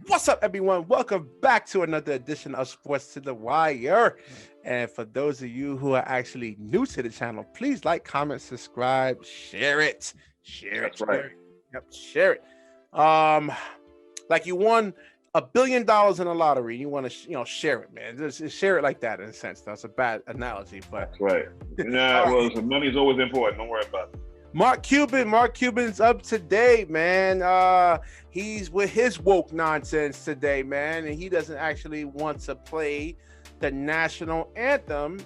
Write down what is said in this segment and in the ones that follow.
What's up, everyone? Welcome back to another edition of Sports to the Wire. And for those of you who are actually new to the channel, please like, comment, subscribe, share it. That's right. Yep, share it. Like you won $1 billion in a lottery. You want to, share it, man. Just share it like that in a sense. That's a bad analogy, but That's right. Well, the money's always important. Don't worry about it. Mark Cuban's up to date, man. He's with his woke nonsense today, man, and he doesn't actually want to play the national anthem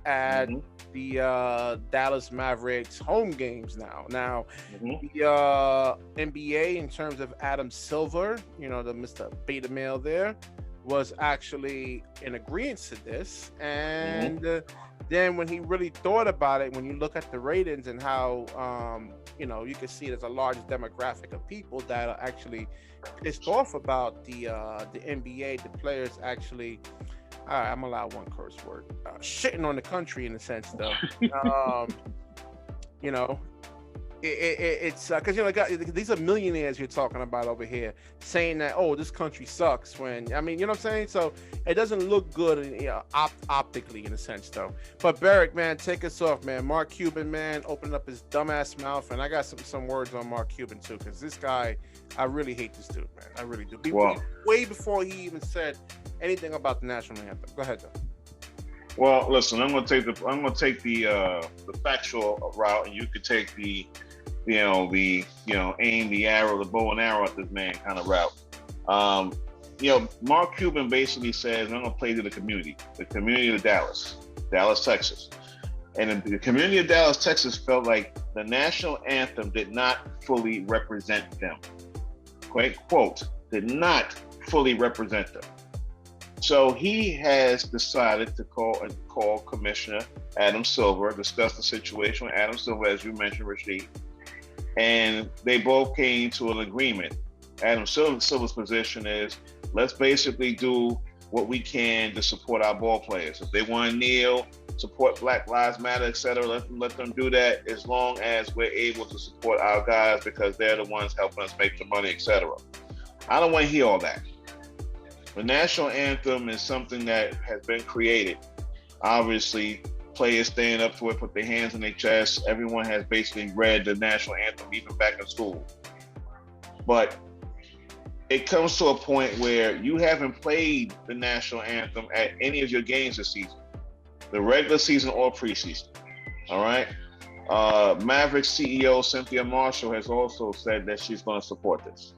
at the Dallas Mavericks home games now. The NBA, in terms of Adam Silver, the Mr. Beta male there, was actually in agreement to this, and then when he really thought about it, when you look at the ratings and how you can see there's a large demographic of people that are actually pissed off about the NBA, the players actually, all right, I'm allowed one curse word, shitting on the country in a sense, though. It's because these are millionaires you're talking about over here saying that, oh, this country sucks, when you know what I'm saying. So it doesn't look good optically in a sense, though. But Berick, man, take us off, man. Mark Cuban, man, opened up his dumbass mouth, and I got some words on Mark Cuban too, because this guy, I really hate this dude, man. I really do. Way before he even said anything about the national anthem. Go ahead, though. Well, listen, I'm gonna take the factual route, and you could take the aim the arrow, the bow and arrow at this man kind of route. Mark Cuban basically says, I'm gonna play to the community of Dallas, Texas. And the community of Dallas, Texas felt like the national anthem did not fully represent them. Quote, did not fully represent them. So he has decided to call Commissioner Adam Silver, discuss the situation with Adam Silver, as you mentioned, Rashid. And they both came to an agreement. Adam Silver's position is, let's basically do what we can to support our ball players. If they want to kneel, support Black Lives Matter, etc., let them do that, as long as we're able to support our guys, because they're the ones helping us make the money, etc. I don't want to hear all that. The national anthem is something that has been created. Obviously, players stand up to it, put their hands on their chest. Everyone has basically read the national anthem, even back in school. But it comes to a point where you haven't played the national anthem at any of your games this season, the regular season or preseason. All right. Mavericks CEO Cynthia Marshall has also said that she's going to support this.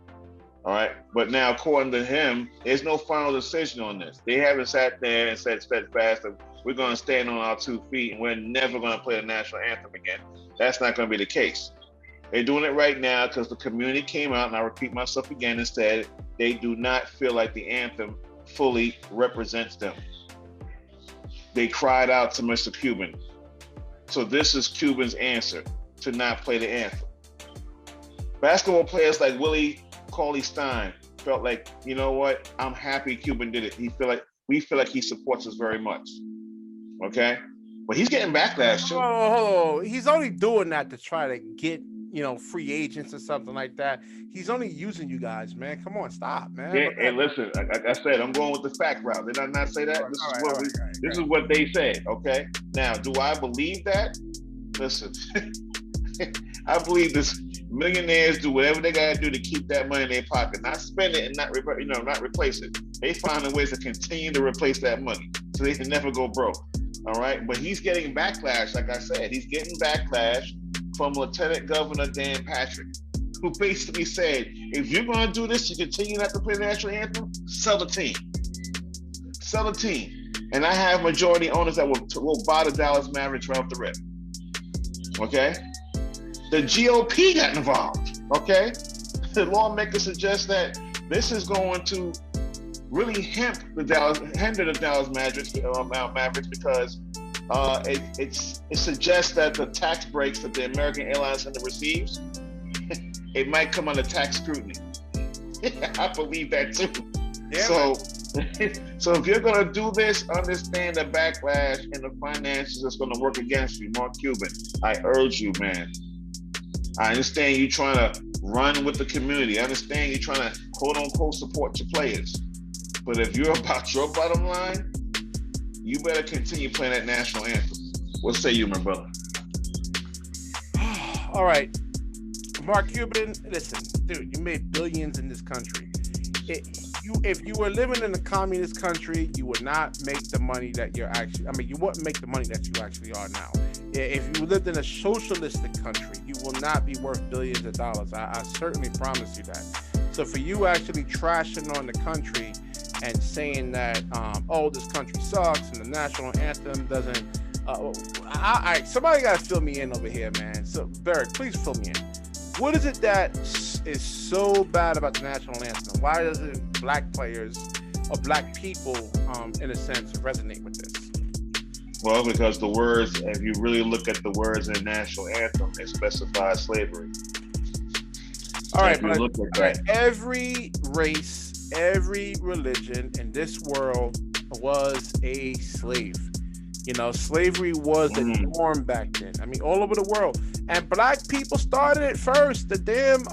All right. But now, according to him, there's no final decision on this. They haven't sat there and said steadfast that we're going to stand on our 2 feet and we're never going to play the national anthem again. That's not going to be the case. They're doing it right now because the community came out, and I repeat myself again, and said they do not feel like the anthem fully represents them. They cried out to Mr. Cuban. So this is Cuban's answer to not play the anthem. Basketball players like Willie Cauley-Stein felt like, you know what, I'm happy Cuban did it. We feel like he supports us very much. Okay? But he's getting backlash too. Oh, he's only doing that to try to get, free agents or something like that. He's only using you guys, man. Come on, stop, man. Yeah, and listen, like I said, I'm going with the fact route. Did I not say that? This is what they said, okay? Now, do I believe that? Listen, I believe this. Millionaires do whatever they gotta do to keep that money in their pocket, not spend it and not replace it. They find ways to continue to replace that money so they can never go broke. All right, but he's getting backlash. Like I said, he's getting backlash from Lieutenant Governor Dan Patrick, who basically said, if you're gonna do this to continue not to play the national anthem, sell the team. Sell the team. And I have majority owners that will buy the Dallas Mavericks right off the rip. Okay? The GOP got involved, okay? The lawmakers suggest that this is going to really hinder the Dallas Mavericks because it suggests that the tax breaks that the American Airlines Center receives, it might come under tax scrutiny. I believe that too. Yeah, so if you're gonna do this, understand the backlash and the finances that's gonna work against you. Mark Cuban, I urge you, man. I understand you trying to Run with the community. I understand you're trying to quote unquote support your players, but if you're about your bottom line, you better continue playing that national anthem. What say you, my brother? All right, Mark Cuban, listen, dude, you made billions in this country. If you were living in a communist country, you would not make the money that you're actually. I mean, you wouldn't make the money that you actually are now. If you lived in a socialistic country, you will not be worth billions of dollars. I certainly promise you that. So for you actually trashing on the country and saying that, oh, this country sucks and the national anthem doesn't. Somebody got to fill me in over here, man. So Berick, please fill me in. What is it that is so bad about the national anthem? Why doesn't black players or black people, in a sense, resonate with this? Well, because the words, if you really look at the words in the national anthem, it specifies slavery. All right, but every race, every religion in this world was a slave. You know, slavery was the norm back then. I mean, all over the world. And black people started it first. The damn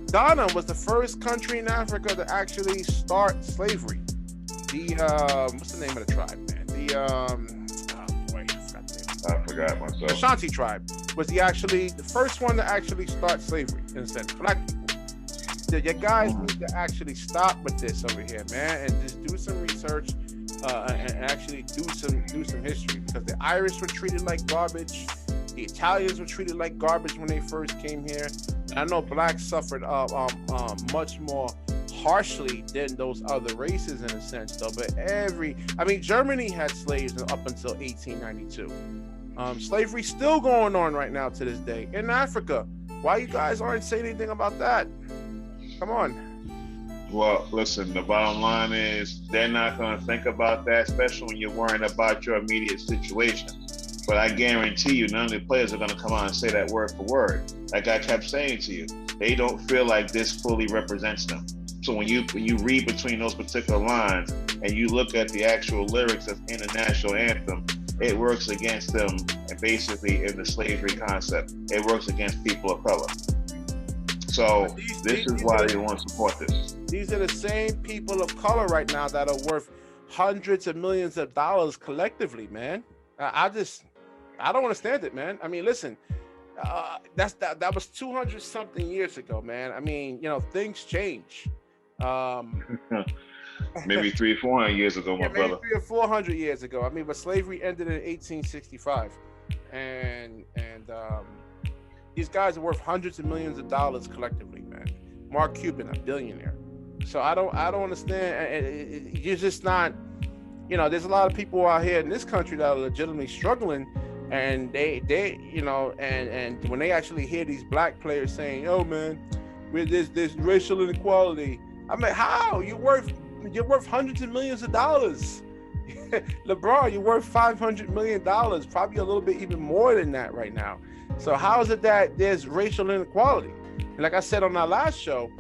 Ghana was the first country in Africa to actually start slavery. What's the name of the tribe, man? I forgot myself. The Ashanti tribe was the first one to actually start slavery, in a sense. Black people. You guys need to actually stop with this over here, man, and just do some research and actually do some history, because the Irish were treated like garbage. The Italians were treated like garbage when they first came here. And I know blacks suffered much more harshly than those other races, in a sense, though. But Germany had slaves up until 1892. Slavery's still going on right now to this day in Africa. Why you guys aren't saying anything about that? Come on. Well, listen, the bottom line is they're not going to think about that, especially when you're worrying about your immediate situation. But I guarantee you, none of the players are going to come out and say that word for word. Like I kept saying to you, they don't feel like this fully represents them. So when you read between those particular lines and you look at the actual lyrics that's in the national anthem, it works against them, and basically in the slavery concept. It works against people of color. So this is why they want to support this. These are the same people of color right now that are worth hundreds of millions of dollars collectively, man. I don't understand it, man. I mean, listen, that was 200 something years ago, man. I mean, things change. Maybe 300 or 400 years ago, my brother. 300 or 400 years ago. I mean, but slavery ended in 1865, and these guys are worth hundreds of millions of dollars collectively, man. Mark Cuban, a billionaire. So I don't understand. You're just not. There's a lot of people out here in this country that are legitimately struggling, and they and when they actually hear these black players saying, "Oh man, there's racial inequality," I mean, how? You're worth hundreds of millions of dollars. LeBron, you're worth $500 million, probably a little bit even more than that right now. So how is it that there's racial inequality? And like I said on our last show,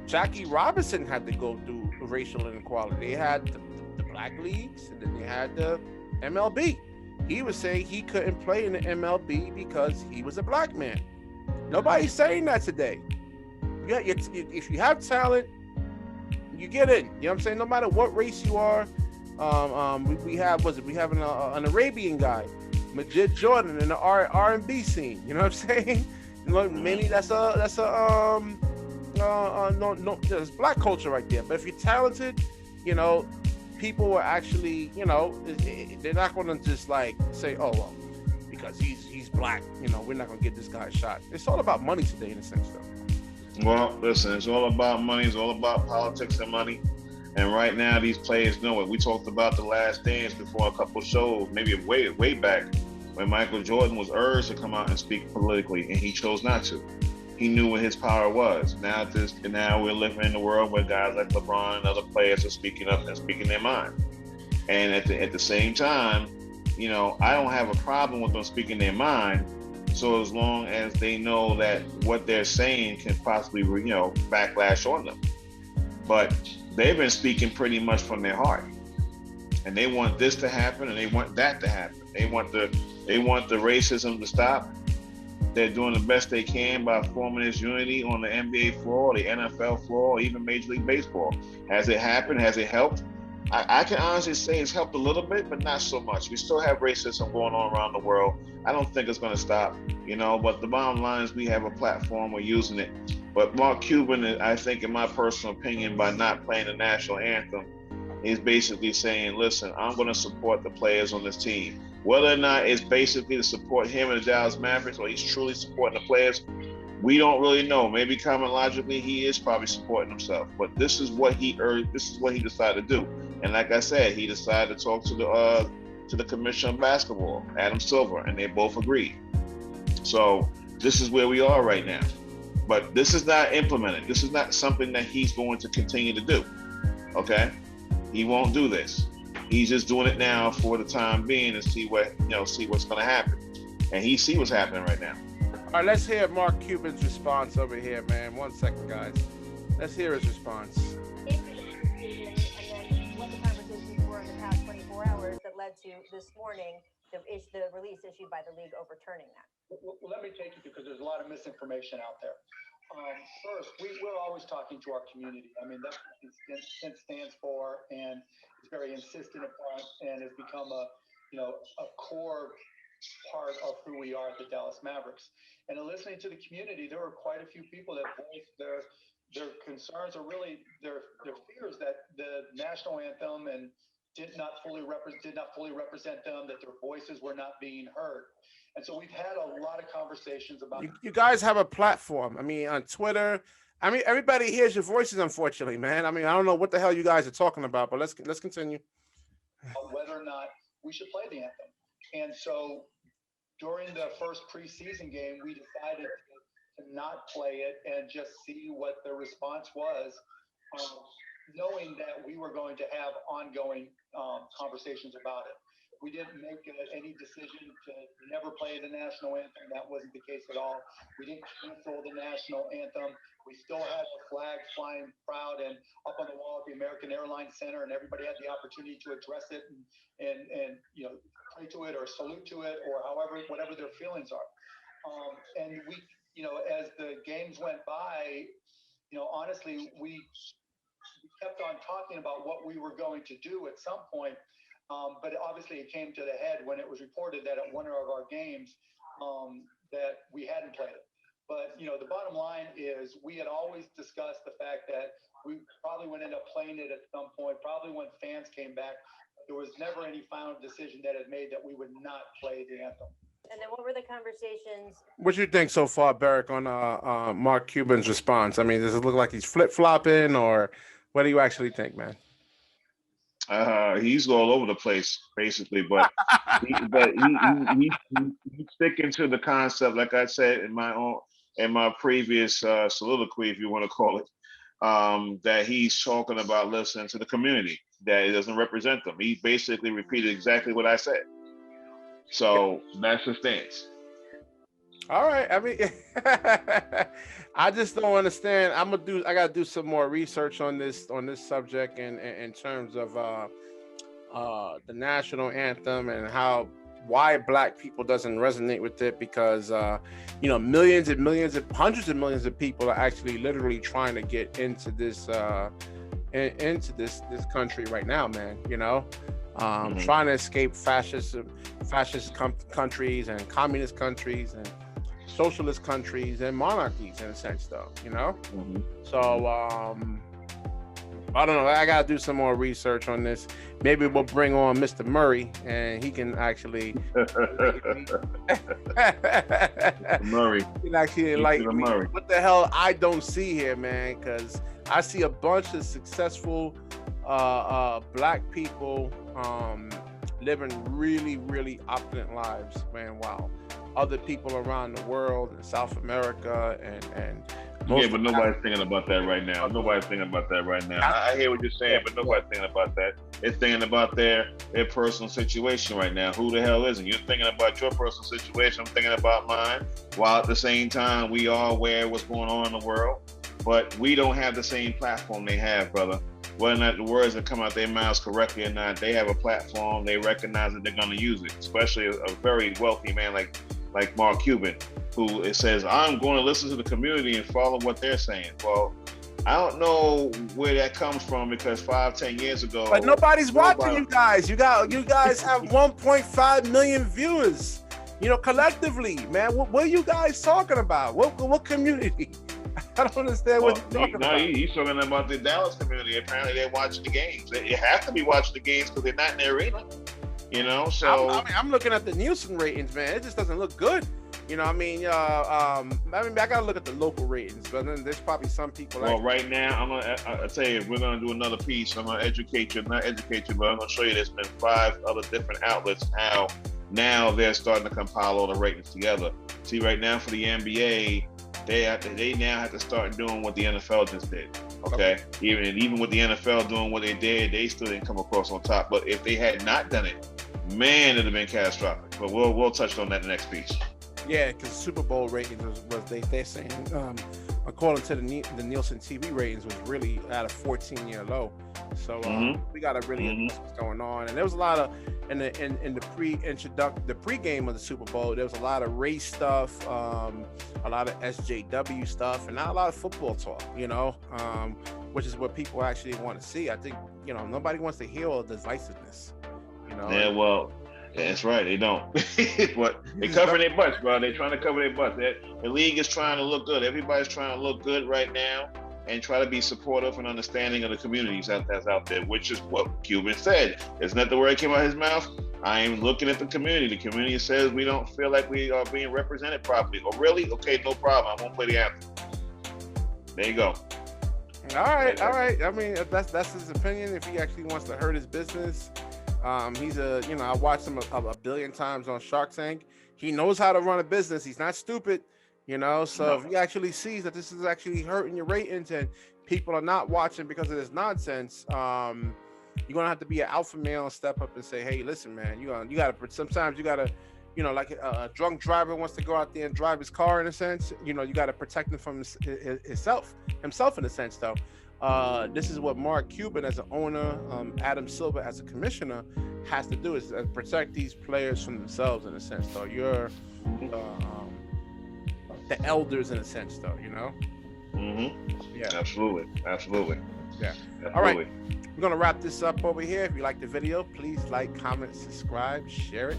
Jackie Robinson had to go through racial inequality. They had the black leagues, and then they had the MLB. He was saying he couldn't play in the MLB because he was a black man. Nobody's saying that today. If you have talent, you get in. You know what I'm saying? No matter what race you are. We have an Arabian guy, Majid Jordan, in the R&B scene. You know what I'm saying? Many that's black culture right there. But if you're talented, people are actually, they're not going to just like say, oh well, because he's black, we're not going to get this guy a shot. It's all about money today, in a sense, though. Well, listen, it's all about money. It's all about politics and money. And right now, these players know it. We talked about The Last Dance before a couple shows, maybe way back, when Michael Jordan was urged to come out and speak politically, and he chose not to. He knew what his power was. Now we're living in a world where guys like LeBron and other players are speaking up and speaking their mind. And at the same time, I don't have a problem with them speaking their mind, so as long as they know that what they're saying can possibly, backlash on them. But they've been speaking pretty much from their heart, and they want this to happen, and they want that to happen. They want the racism to stop, they're doing the best they can by forming this unity on the NBA floor, the NFL floor, or even Major League Baseball. Has it happened? Has it helped? I can honestly say it's helped a little bit, but not so much. We still have racism going on around the world. I don't think it's going to stop, but the bottom line is we have a platform, we're using it. But Mark Cuban, I think, in my personal opinion, by not playing the national anthem, he's basically saying, listen, I'm going to support the players on this team. Whether or not it's basically to support him and the Dallas Mavericks, or he's truly supporting the players, we don't really know. Maybe common logically, he is probably supporting himself. But this is what he decided to do. And like I said, he decided to talk to the commissioner of basketball, Adam Silver, and they both agreed. So this is where we are right now. But this is not implemented. This is not something that he's going to continue to do. Okay? He won't do this. He's just doing it now for the time being and see what's going to happen. And he see what's happening right now. All right, let's hear Mark Cuban's response over here, man. 1 second, guys. Let's hear his response. That led to this morning the release issued by the league overturning that. Well, let me take you because there's a lot of misinformation out there. First, we're always talking to our community. I mean, that's what it stands for, and it's very insistent upon, and has become a core part of who we are at the Dallas Mavericks. And in listening to the community, there were quite a few people that voiced their concerns, or really their fears that the national anthem did not fully represent them, that their voices were not being heard. And so we've had a lot of conversations about. You guys have a platform. I mean, on Twitter. I mean, everybody hears your voices, unfortunately, man. I mean, I don't know what the hell you guys are talking about, but let's continue. Whether or not we should play the anthem. And so during the first preseason game, we decided to not play it and just see what the response was, knowing that we were going to have ongoing conversations about it. We didn't make any decision to never play the national anthem. That wasn't the case at all. We didn't cancel the national anthem. We still had the flag flying proud and up on the wall at the American Airlines Center, and everybody had the opportunity to address it and pray to it or salute to it, or whatever their feelings are. And we, as the games went by, honestly, we kept on talking about what we were going to do at some point. But obviously it came to the head when it was reported that at one of our games that we hadn't played it. But, the bottom line is we had always discussed the fact that we probably would end up playing it at some point, probably when fans came back. There was never any final decision that had made that we would not play the anthem. And then what were the conversations? What do you think so far, Berick, on Mark Cuban's response? I mean, does it look like he's flip-flopping, or what do you actually think, man? He's all over the place, basically, but he's sticking to the concept, like I said in my previous soliloquy, if you want to call it, that he's talking about listening to the community, that it doesn't represent them. He basically repeated exactly what I said. So that's the stance. All right. I mean, I just don't understand. I gotta do some more research on this subject in terms of the national anthem and why Black people doesn't resonate with it, because millions and millions and hundreds of millions of people are actually literally trying to get into this country right now, man. Trying to escape fascist countries and communist countries and socialist countries and monarchies, in a sense, though. So I don't know. I gotta do some more research on this. Maybe we'll bring on Mr. Murray, and he can actually Murray. He can actually enlighten me. What the hell I don't see here, man? Because I see a bunch of successful Black people living really, really opulent lives, man. Wow. Other people around the world in South America and but nobody's thinking about that right now. I hear what you're saying, but nobody's thinking about that. They're thinking about their personal situation right now. Who the hell isn't? You're thinking about your personal situation. I'm thinking about mine. While at the same time, we are aware of what's going on in the world, but we don't have the same platform they have, brother. Whether or not the words that come out their mouths correctly or not, they have a platform. They recognize that they're going to use it, especially a very wealthy man like like Mark Cuban, who it says, I'm going to listen to the community and follow what they're saying. Well, I don't know where that comes from, because 5-10 years ago, but nobody's watching you guys. You guys have 1.5 million viewers. You know, collectively, man. What are you guys talking about? What community? I don't understand what you're talking about. He's talking about the Dallas community. Apparently, they're watching the games. You have to be watching the games because they're not in the arena. You know, so I'm looking at the Nielsen ratings, man. It just doesn't look good. You know, I gotta look at the local ratings, but then there's probably some people. Well, right now, I'll tell you, we're gonna do another piece. I'm gonna not educate you, but I'm gonna show you there's been 5 other different outlets how now they're starting to compile all the ratings together. See, right now for the NBA, they now have to start doing what the NFL just did. Okay? Even with the NFL doing what they did, they still didn't come across on top. But if they had not done it, man, it'd have been catastrophic. But we'll touch on that in the next piece. Yeah, because Super Bowl ratings was they're saying, according to the Nielsen TV ratings, was really at a 14-year low. So we got to really understand what's going on. And there was a lot of in the pregame of the Super Bowl. There was a lot of race stuff, a lot of SJW stuff, and not a lot of football talk. You know, which is what people actually want to see. I think nobody wants to hear all the divisiveness. You know. Yeah, well. Yeah, that's right. They don't. But they cover their butts, bro. They're trying to cover their butts. The league is trying to look good. Everybody's trying to look good right now and try to be supportive and understanding of the communities that's out there, which is what Cuban said. It's not the word that came out of his mouth. I am looking at the community. The community says we don't feel like we are being represented properly. Oh, really? Okay, no problem. I won't play the anthem. There you go. All right. I mean, that's his opinion. If he actually wants to hurt his business. He's I watched him a billion times on Shark Tank. He knows how to run a business. He's not stupid, so if he actually sees that this is actually hurting your ratings and people are not watching because of this nonsense, you're gonna have to be an alpha male and step up and say, hey, listen, man, you gotta sometimes you gotta, like a drunk driver wants to go out there and drive his car in a sense, you gotta protect him from himself in a sense though. This is what Mark Cuban as an owner, Adam Silver as a commissioner has to do, is protect these players from themselves in a sense though. You're the elders in a sense though, Yeah. Absolutely. Yeah. Absolutely. All right. We're going to wrap this up over here. If you like the video, please like, comment, subscribe, share it.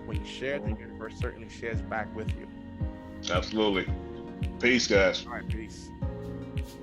When you share it, the universe certainly shares back with you. Absolutely. Peace, guys. All right. Peace.